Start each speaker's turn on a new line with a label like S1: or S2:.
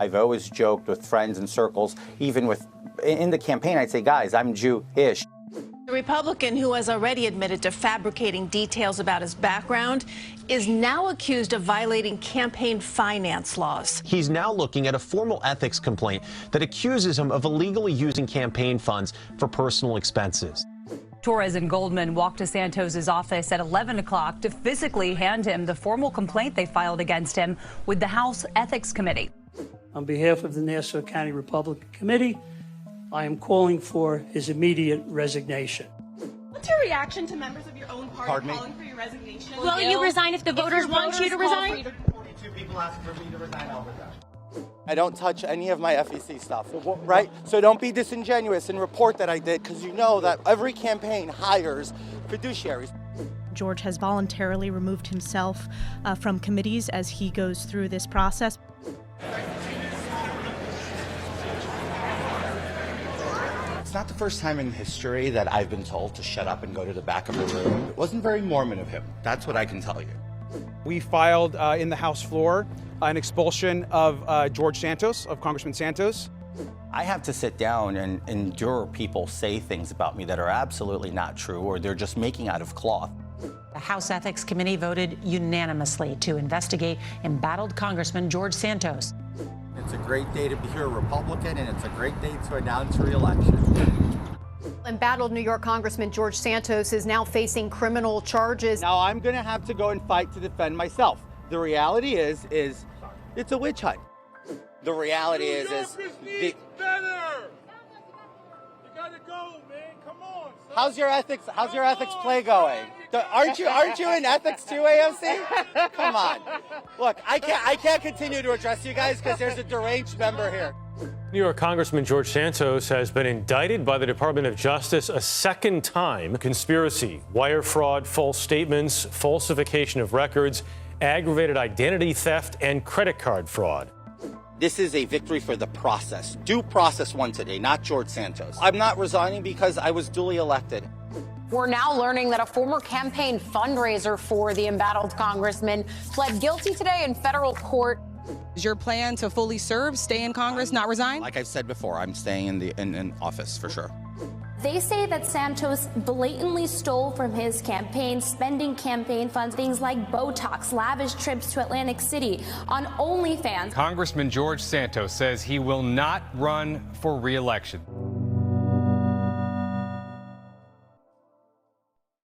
S1: I've always joked with friends and circles, even in the campaign, I'd say, guys, I'm Jewish.
S2: The Republican, who has already admitted to fabricating details about his background, is now accused of violating campaign finance laws.
S3: He's now looking at a formal ethics complaint that accuses him of illegally using campaign funds for personal expenses.
S4: Torres and Goldman walked to Santos's office at 11 o'clock to physically hand him the formal complaint they filed against him with the House Ethics Committee.
S5: On behalf of the Nassau County Republican Committee, I am calling for his immediate resignation.
S6: What's your reaction to members of your own party calling for your resignation?
S7: Will you resign if the voters want you to resign?
S8: 42 people ask for me to resign, I'll resign. I don't touch any of my FEC stuff, right? So don't be disingenuous and report that I did, because you know that every campaign hires fiduciaries.
S9: George has voluntarily removed himself from committees as he goes through this process.
S1: It's not the first time in history that I've been told to shut up and go to the back of the room. It wasn't very Mormon of him. That's what I can tell you.
S10: We filed in the House floor an expulsion of George Santos, of Congressman Santos.
S1: I have to sit down and endure people say things about me that are absolutely not true, or they're just making out of cloth.
S11: The House Ethics Committee voted unanimously to investigate embattled Congressman George Santos.
S1: It's a great day to be a Republican, and it's a great day to announce re-election.
S12: Embattled New York Congressman George Santos is now facing criminal charges.
S8: Now I'm going to have to go and fight to defend myself. The reality is it's a witch hunt. The reality is
S13: better. You gotta go, man. Come on. Son.
S8: How's your ethics play going? Aren't you in ethics too, AOC? Come on. Look, I can't continue to address you guys because there's a deranged member here.
S14: New York Congressman George Santos has been indicted by the Department of Justice a second time. Conspiracy, wire fraud, false statements, falsification of records, aggravated identity theft, and credit card fraud.
S1: This is a victory for the process. Due process won today, not George Santos. I'm not resigning because I was duly elected.
S7: We're now learning that a former campaign fundraiser for the embattled congressman pled guilty today in federal court.
S15: Is your plan to fully serve, stay in Congress, not resign?
S1: Like I've said before, I'm staying in office for sure.
S16: They say that Santos blatantly stole from his campaign, spending campaign funds, things like Botox, lavish trips to Atlantic City, on OnlyFans.
S17: Congressman George Santos says he will not run for re-election.